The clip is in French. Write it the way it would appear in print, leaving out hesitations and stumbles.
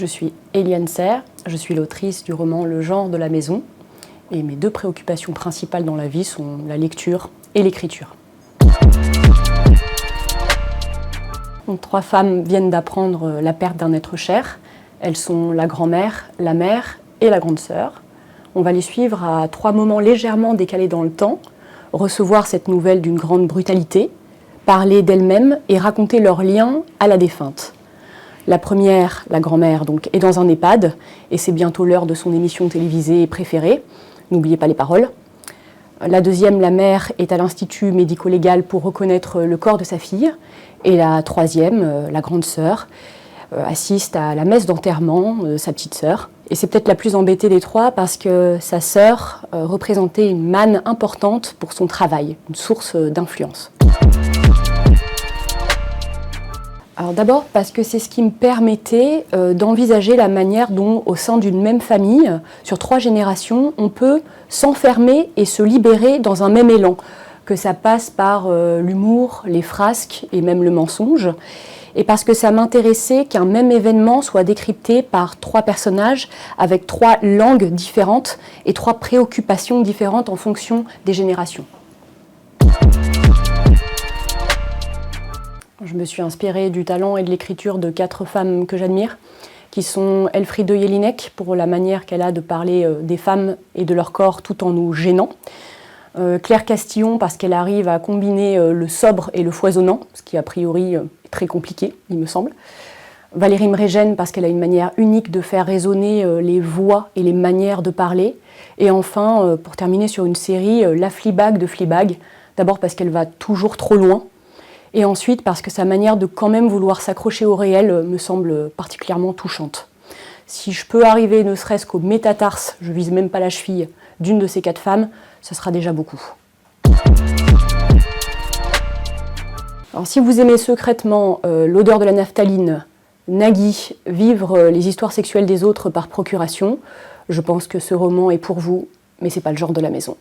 Je suis Éliane Serre, je suis l'autrice du roman Le genre de la maison et mes deux préoccupations principales dans la vie sont la lecture et l'écriture. Donc, 3 femmes viennent d'apprendre la perte d'un être cher. Elles sont la grand-mère, la mère et la grande sœur. On va les suivre à 3 moments légèrement décalés dans le temps, recevoir cette nouvelle d'une grande brutalité, parler d'elles-mêmes et raconter leur lien à la défunte. La première, la grand-mère, donc, est dans un EHPAD et c'est bientôt l'heure de son émission télévisée préférée. N'oubliez pas les paroles. La deuxième, la mère, est à l'Institut médico-légal pour reconnaître le corps de sa fille. Et la troisième, la grande sœur, assiste à la messe d'enterrement de sa petite sœur. Et c'est peut-être la plus embêtée des 3 parce que sa sœur représentait une manne importante pour son travail, une source d'influence. Alors d'abord parce que c'est ce qui me permettait d'envisager la manière dont, au sein d'une même famille, sur 3 générations, on peut s'enfermer et se libérer dans un même élan, que ça passe par l'humour, les frasques et même le mensonge, et parce que ça m'intéressait qu'un même événement soit décrypté par 3 personnages avec 3 langues différentes et 3 préoccupations différentes en fonction des générations. Je me suis inspirée du talent et de l'écriture de 4 femmes que j'admire, qui sont Elfriede Jelinek, pour la manière qu'elle a de parler des femmes et de leur corps tout en nous gênant. Claire Castillon, parce qu'elle arrive à combiner le sobre et le foisonnant, ce qui a priori est très compliqué, il me semble. Valérie Mregen, parce qu'elle a une manière unique de faire résonner les voix et les manières de parler. Et enfin, pour terminer sur une série, la Fleabag de Fleabag, d'abord parce qu'elle va toujours trop loin, et ensuite parce que sa manière de quand même vouloir s'accrocher au réel me semble particulièrement touchante. Si je peux arriver ne serait-ce qu'au métatarse, je vise même pas la cheville, d'une de ces 4 femmes, ce sera déjà beaucoup. Alors, si vous aimez secrètement l'odeur de la naphtaline, Nagui, vivre les histoires sexuelles des autres par procuration, je pense que ce roman est pour vous, mais c'est pas le genre de la maison.